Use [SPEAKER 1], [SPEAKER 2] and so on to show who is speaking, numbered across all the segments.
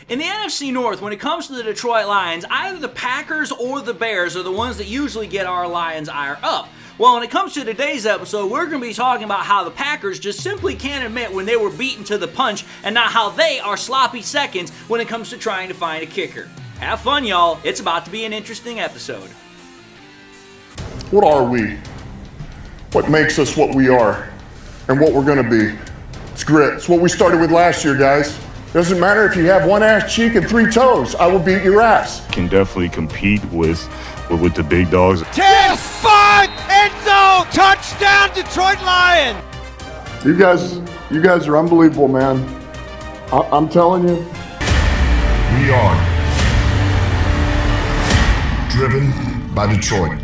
[SPEAKER 1] In the NFC North, when it comes to the Detroit Lions, either the Packers or the Bears are the ones that usually get our Lions' ire up. Well, when it comes to today's episode, we're going to be talking about how the Packers just simply can't admit when they were beaten to the punch and not how they are sloppy seconds when it comes to trying to find a kicker. Have fun, y'all. It's about to be an interesting episode.
[SPEAKER 2] What are we? What makes us what we are and what we're going to be? It's grit. It's what we started with last year, guys. Doesn't matter if you have one ass cheek and 3 toes. I will beat your ass.
[SPEAKER 3] Can definitely compete with the big dogs.
[SPEAKER 4] 10-5 end zone touchdown Detroit Lions.
[SPEAKER 2] You guys are unbelievable, man. I'm telling you.
[SPEAKER 5] We are driven by Detroit.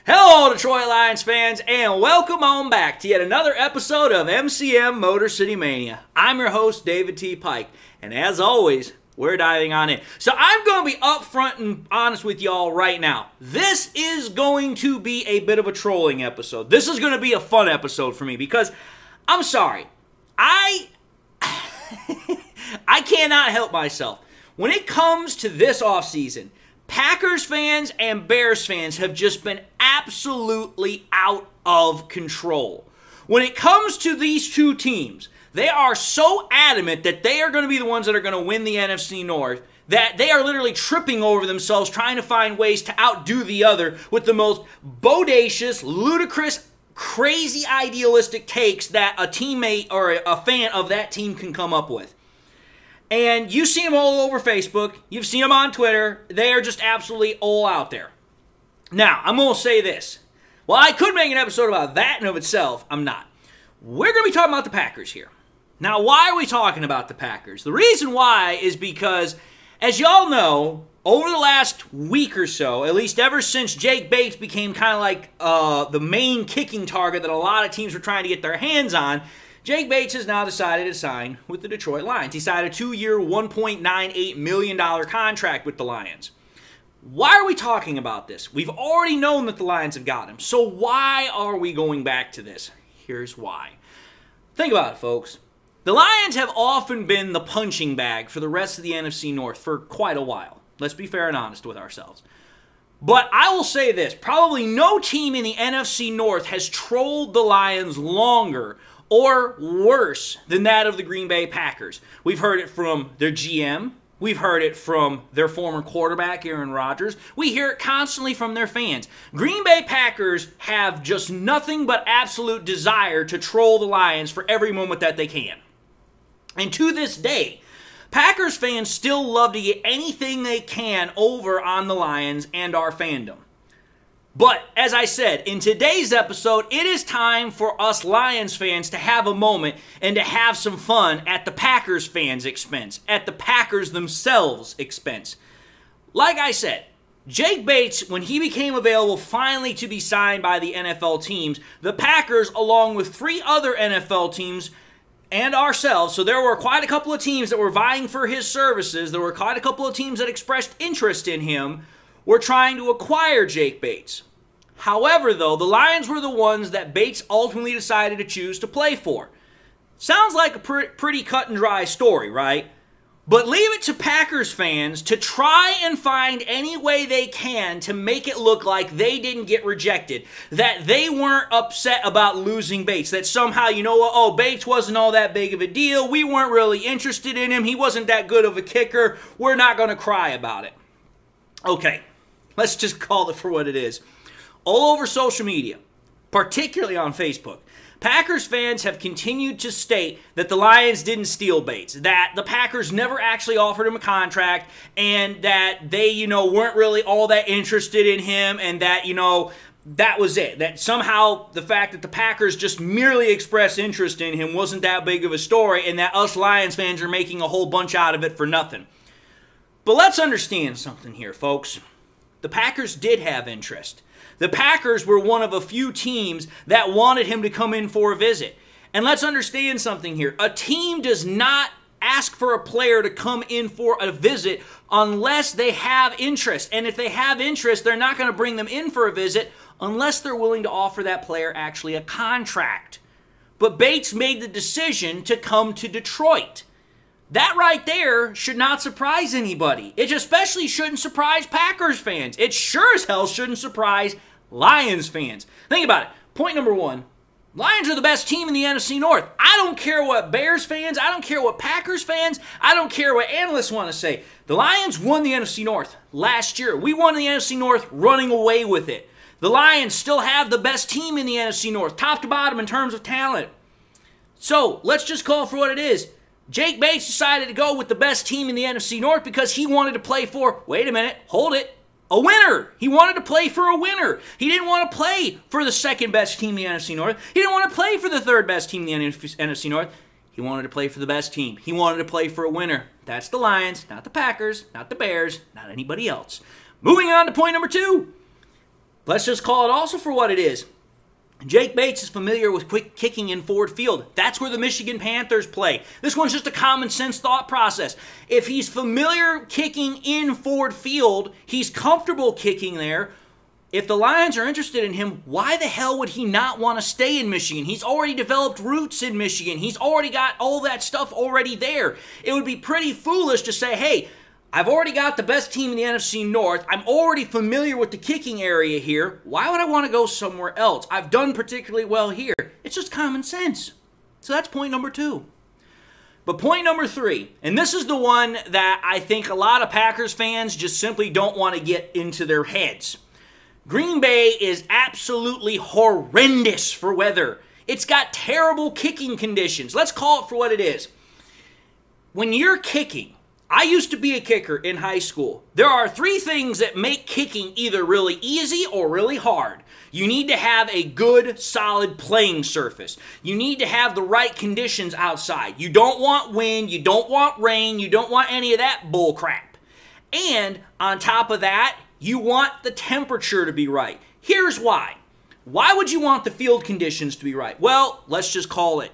[SPEAKER 1] Hello, Detroit Lions fans, and welcome on back to yet another episode of MCM Motor City Mania. I'm your host, David T. Pike, and as always, we're diving on in. So I'm going to be upfront and honest with y'all right now. This is going to be a bit of a trolling episode. This is going to be a fun episode for me because, I'm sorry, I cannot help myself. When it comes to this offseason, Packers fans and Bears fans have just been absolutely out of control. When it comes to these two teams, they are so adamant that they are going to be the ones that are going to win the NFC North that they are literally tripping over themselves trying to find ways to outdo the other with the most bodacious, ludicrous, crazy idealistic takes that a teammate or a fan of that team can come up with. And you see them all over Facebook. You've seen them on Twitter. They are just absolutely all out there. Now, I'm going to say this. While I could make an episode about that in of itself, I'm not. We're going to be talking about the Packers here. Now, why are we talking about the Packers? The reason why is because, as y'all know, over the last week or so, at least ever since Jake Bates became kind of like the main kicking target that a lot of teams were trying to get their hands on, Jake Bates has now decided to sign with the Detroit Lions. He signed a 2-year, $1.98 million contract with the Lions. Why are we talking about this? We've already known that the Lions have got him. So why are we going back to this? Here's why. Think about it, folks. The Lions have often been the punching bag for the rest of the NFC North for quite a while. Let's be fair and honest with ourselves. But I will say this. Probably no team in the NFC North has trolled the Lions longer or worse than that of the Green Bay Packers. We've heard it from their GM. We've heard it from their former quarterback, Aaron Rodgers. We hear it constantly from their fans. Green Bay Packers have just nothing but absolute desire to troll the Lions for every moment that they can. And to this day, Packers fans still love to get anything they can over on the Lions and our fandom. But, as I said, in today's episode, it is time for us Lions fans to have a moment and to have some fun at the Packers fans' expense, at the Packers themselves' expense. Like I said, Jake Bates, when he became available finally to be signed by the NFL teams, the Packers, along with 3 other NFL teams and ourselves, so there were quite a couple of teams that were vying for his services, there were quite a couple of teams that expressed interest in him, were trying to acquire Jake Bates. However, though, the Lions were the ones that Bates ultimately decided to choose to play for. Sounds like a pretty cut and dry story, right? But leave it to Packers fans to try and find any way they can to make it look like they didn't get rejected, that they weren't upset about losing Bates, that somehow, you know what, oh, Bates wasn't all that big of a deal, we weren't really interested in him, he wasn't that good of a kicker, we're not going to cry about it. Okay. Let's just call it for what it is. All over social media, particularly on Facebook, Packers fans have continued to state that the Lions didn't steal Bates, that the Packers never actually offered him a contract, and that they, weren't really all that interested in him, and that, that was it. That somehow the fact that the Packers just merely expressed interest in him wasn't that big of a story, and that us Lions fans are making a whole bunch out of it for nothing. But let's understand something here, folks. The Packers did have interest. The Packers were one of a few teams that wanted him to come in for a visit. And let's understand something here. A team does not ask for a player to come in for a visit unless they have interest. And if they have interest, they're not going to bring them in for a visit unless they're willing to offer that player actually a contract. But Bates made the decision to come to Detroit. That right there should not surprise anybody. It especially shouldn't surprise Packers fans. It sure as hell shouldn't surprise Lions fans. Think about it. Point number one, Lions are the best team in the NFC North. I don't care what Bears fans, I don't care what Packers fans, I don't care what analysts want to say. The Lions won the NFC North last year. We won the NFC North running away with it. The Lions still have the best team in the NFC North, top to bottom in terms of talent. So, let's just call it for what it is. Jake Bates decided to go with the best team in the NFC North because he wanted to play for, wait a minute, hold it, a winner. He wanted to play for a winner. He didn't want to play for the second best team in the NFC North. He didn't want to play for the third best team in the NFC North. He wanted to play for the best team. He wanted to play for a winner. That's the Lions, not the Packers, not the Bears, not anybody else. Moving on to point number two. Let's just call it also for what it is. Jake Bates is familiar with quick kicking in Ford Field. That's where the Michigan Panthers play. This one's just a common sense thought process. If he's familiar kicking in Ford Field, he's comfortable kicking there. If the Lions are interested in him, why the hell would he not want to stay in Michigan? He's already developed roots in Michigan. He's already got all that stuff already there. It would be pretty foolish to say, hey, I've already got the best team in the NFC North. I'm already familiar with the kicking area here. Why would I want to go somewhere else? I've done particularly well here. It's just common sense. So that's point number two. But point number three, and this is the one that I think a lot of Packers fans just simply don't want to get into their heads. Green Bay is absolutely horrendous for weather. It's got terrible kicking conditions. Let's call it for what it is. When you're kicking, I used to be a kicker in high school. There are three things that make kicking either really easy or really hard. You need to have a good, solid playing surface. You need to have the right conditions outside. You don't want wind, you don't want rain, you don't want any of that bull crap. And on top of that, you want the temperature to be right. Here's why. Why would you want the field conditions to be right? Well, let's just call it.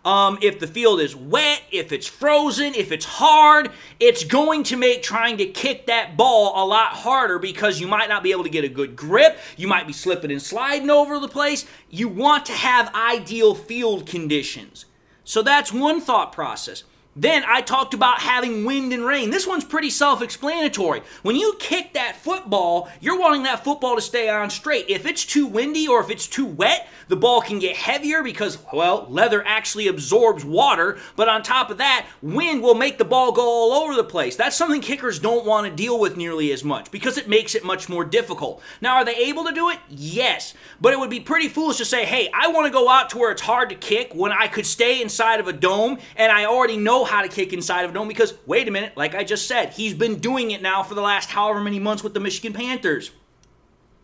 [SPEAKER 1] If the field is wet, if it's frozen, if it's hard, it's going to make trying to kick that ball a lot harder because you might not be able to get a good grip. You might be slipping and sliding over the place. You want to have ideal field conditions. So that's one thought process. Then I talked about having wind and rain. This one's pretty self-explanatory. When you kick that football, you're wanting that football to stay on straight. If it's too windy or if it's too wet, the ball can get heavier because, well, leather actually absorbs water. But on top of that, wind will make the ball go all over the place. That's something kickers don't want to deal with nearly as much because it makes it much more difficult. Now, are they able to do it? Yes. But it would be pretty foolish to say, hey, I want to go out to where it's hard to kick when I could stay inside of a dome and I already know how to kick inside of a dome because, wait a minute, like I just said, he's been doing it now for the last however many months with the Michigan Panthers.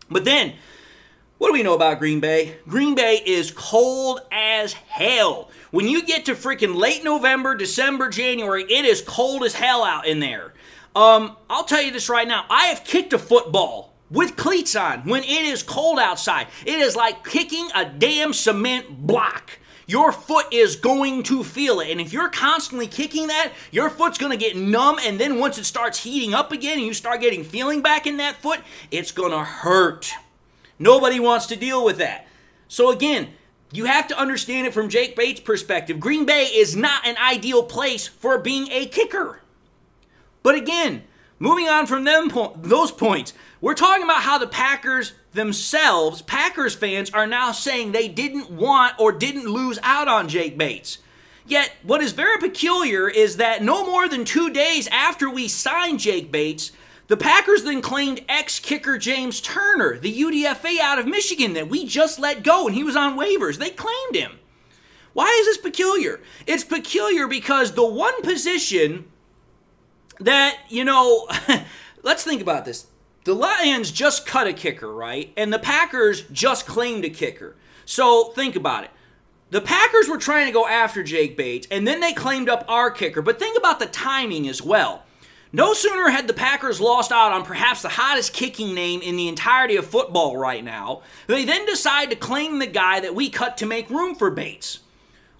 [SPEAKER 1] But then, what do we know about Green Bay? Green Bay is cold as hell. When you get to freaking late November, December, January, it is cold as hell out in there. I'll tell you this right now. I have kicked a football with cleats on when it is cold outside. It is like kicking a damn cement block. Your foot is going to feel it. And if you're constantly kicking that, your foot's going to get numb. And then once it starts heating up again and you start getting feeling back in that foot, it's going to hurt. Nobody wants to deal with that. So again, you have to understand it from Jake Bates' perspective. Green Bay is not an ideal place for being a kicker. But again, moving on from those points, we're talking about how the Packers themselves, Packers fans, are now saying they didn't want or didn't lose out on Jake Bates. Yet, what is very peculiar is that no more than 2 days after we signed Jake Bates, the Packers then claimed ex-kicker James Turner, the UDFA out of Michigan that we just let go and he was on waivers. They claimed him. Why is this peculiar? It's peculiar because the one position that, let's think about this. The Lions just cut a kicker, right? And the Packers just claimed a kicker. So think about it. The Packers were trying to go after Jake Bates, and then they claimed up our kicker. But think about the timing as well. No sooner had the Packers lost out on perhaps the hottest kicking name in the entirety of football right now, they then decide to claim the guy that we cut to make room for Bates.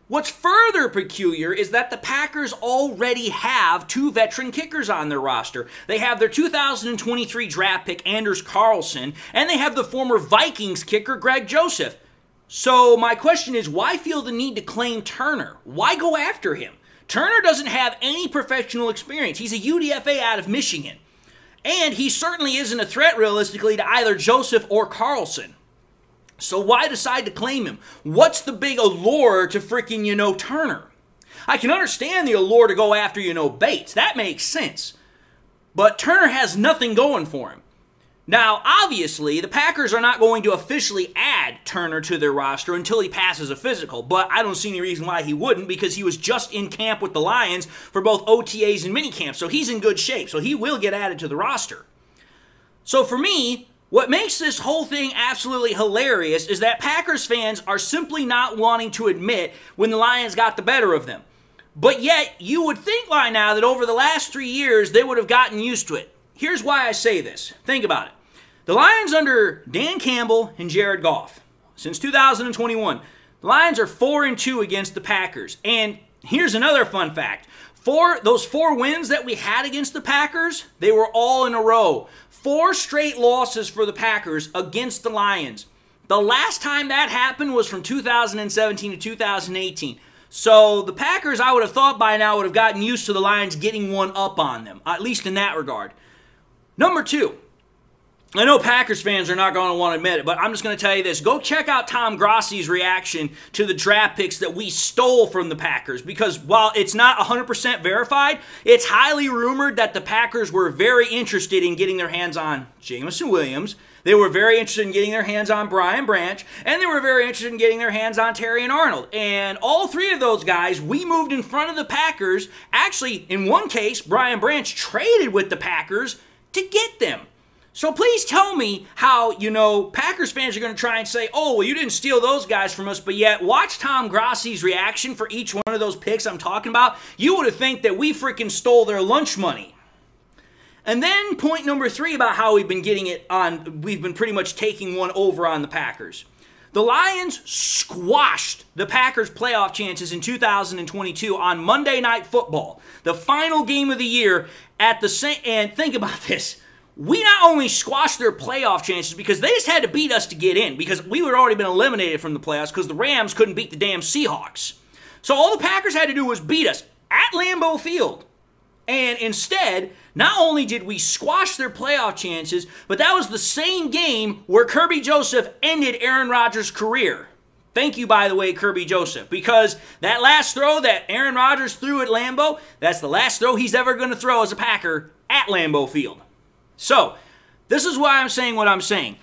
[SPEAKER 1] What's further peculiar is that the Packers already have 2 veteran kickers on their roster. They have their 2023 draft pick, Anders Carlson, and they have the former Vikings kicker, Greg Joseph. So my question is, why feel the need to claim Turner? Why go after him? Turner doesn't have any professional experience. He's a UDFA out of Michigan. And he certainly isn't a threat, realistically, to either Joseph or Carlson. So why decide to claim him? What's the big allure to freaking, Turner? I can understand the allure to go after, Bates. That makes sense. But Turner has nothing going for him. Now, obviously, the Packers are not going to officially add Turner to their roster until he passes a physical, but I don't see any reason why he wouldn't, because he was just in camp with the Lions for both OTAs and minicamp, so he's in good shape, so he will get added to the roster. So for me, what makes this whole thing absolutely hilarious is that Packers fans are simply not wanting to admit when the Lions got the better of them. But yet, you would think by now that over the last 3 years, they would have gotten used to it. Here's why I say this. Think about it. The Lions under Dan Campbell and Jared Goff, since 2021, the Lions are 4-2 against the Packers. And here's another fun fact. Those 4 wins that we had against the Packers, they were all in a row. 4 straight losses for the Packers against the Lions. The last time that happened was from 2017 to 2018. So the Packers, I would have thought by now, would have gotten used to the Lions getting one up on them, at least in that regard. Number 2. I know Packers fans are not going to want to admit it, but I'm just going to tell you this. Go check out Tom Grossi's reaction to the draft picks that we stole from the Packers, because while it's not 100% verified, it's highly rumored that the Packers were very interested in getting their hands on Jameson Williams. They were very interested in getting their hands on Brian Branch, and they were very interested in getting their hands on Terrion Arnold. And all 3 of those guys, we moved in front of the Packers. Actually, in one case, Brian Branch traded with the Packers to get them. So please tell me how, Packers fans are going to try and say, oh, well, you didn't steal those guys from us, but yet watch Tom Grossi's reaction for each one of those picks I'm talking about. You would have think that we freaking stole their lunch money. And then point number 3 about how we've been we've been pretty much taking one over on the Packers. The Lions squashed the Packers' playoff chances in 2022 on Monday Night Football, the final game of the year and think about this. We not only squashed their playoff chances because they just had to beat us to get in, because we had already been eliminated from the playoffs because the Rams couldn't beat the damn Seahawks. So all the Packers had to do was beat us at Lambeau Field. And instead, not only did we squash their playoff chances, but that was the same game where Kirby Joseph ended Aaron Rodgers' career. Thank you, by the way, Kirby Joseph, because that last throw that Aaron Rodgers threw at Lambeau, that's the last throw he's ever going to throw as a Packer at Lambeau Field. So, this is why I'm saying what I'm saying.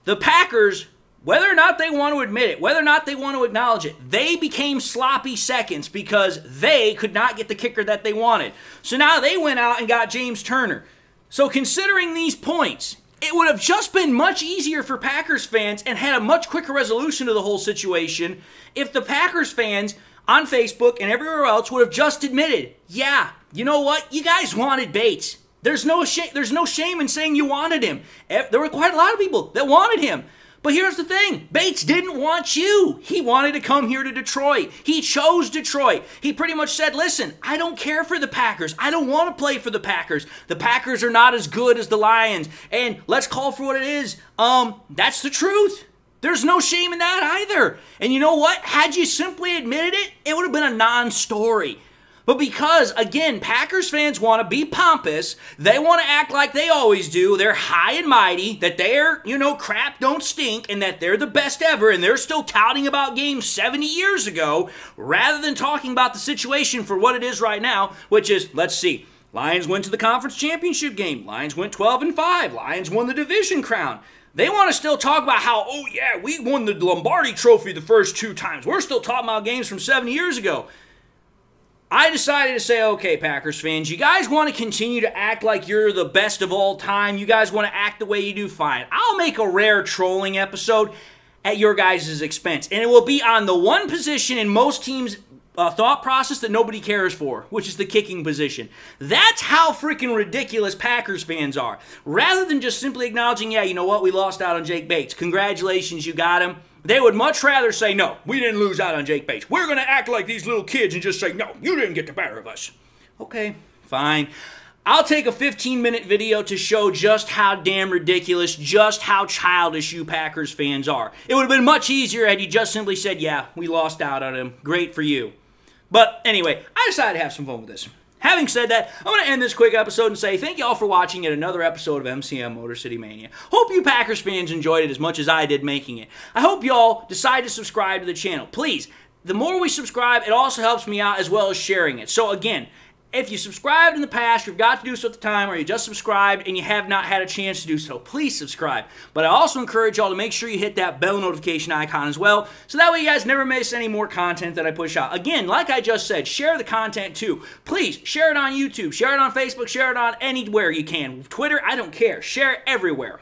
[SPEAKER 1] The Packers, whether or not they want to admit it, whether or not they want to acknowledge it, they became sloppy seconds because they could not get the kicker that they wanted. So now they went out and got James Turner. So considering these points, it would have just been much easier for Packers fans and had a much quicker resolution to the whole situation if the Packers fans on Facebook and everywhere else would have just admitted, yeah, you know what, you guys wanted Bates. There's no shame in saying you wanted him. There were quite a lot of people that wanted him. But here's the thing. Bates didn't want you. He wanted to come here to Detroit. He chose Detroit. He pretty much said, listen, I don't care for the Packers. I don't want to play for the Packers. The Packers are not as good as the Lions. And let's call for what it is. That's the truth. There's no shame in that either. And you know what? Had you simply admitted it, it would have been a non-story. But because, again, Packers fans want to be pompous, they want to act like they always do, they're high and mighty, that their, crap don't stink, and that they're the best ever, and they're still touting about games 70 years ago, rather than talking about the situation for what it is right now, which is, let's see, Lions went to the conference championship game, Lions went 12-5, Lions won the division crown. They want to still talk about how, oh yeah, we won the Lombardi Trophy the first 2 times. We're still talking about games from 70 years ago. I decided to say, okay, Packers fans, you guys want to continue to act like you're the best of all time. You guys want to act the way you do, fine. I'll make a rare trolling episode at your guys' expense. And it will be on the one position in most teams' thought process that nobody cares for, which is the kicking position. That's how freaking ridiculous Packers fans are. Rather than just simply acknowledging, yeah, you know what, we lost out on Jake Bates. Congratulations, you got him. They would much rather say, no, we didn't lose out on Jake Bates. We're going to act like these little kids and just say, no, you didn't get the better of us. Okay, fine. I'll take a 15-minute video to show just how damn ridiculous, just how childish you Packers fans are. It would have been much easier had you just simply said, yeah, we lost out on him. Great for you. But anyway, I decided to have some fun with this. Having said that, I'm going to end this quick episode and say thank y'all for watching yet another episode of MCM Motor City Mania. Hope you Packers fans enjoyed it as much as I did making it. I hope y'all decide to subscribe to the channel. Please, the more we subscribe, it also helps me out as well as sharing it. So again, if you subscribed in the past, you forgot to do so at the time, or you just subscribed and you have not had a chance to do so, please subscribe. But I also encourage y'all to make sure you hit that bell notification icon as well, so that way you guys never miss any more content that I push out. Again, like I just said, share the content too. Please, share it on YouTube, share it on Facebook, share it on anywhere you can. Twitter, I don't care. Share it everywhere.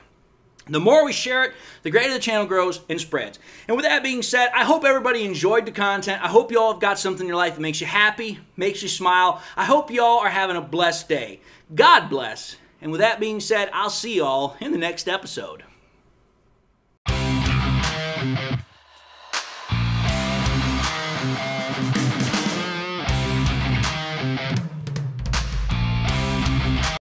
[SPEAKER 1] The more we share it, the greater the channel grows and spreads. And with that being said, I hope everybody enjoyed the content. I hope you all have got something in your life that makes you happy, makes you smile. I hope you all are having a blessed day. God bless. And with that being said, I'll see you all in the next episode.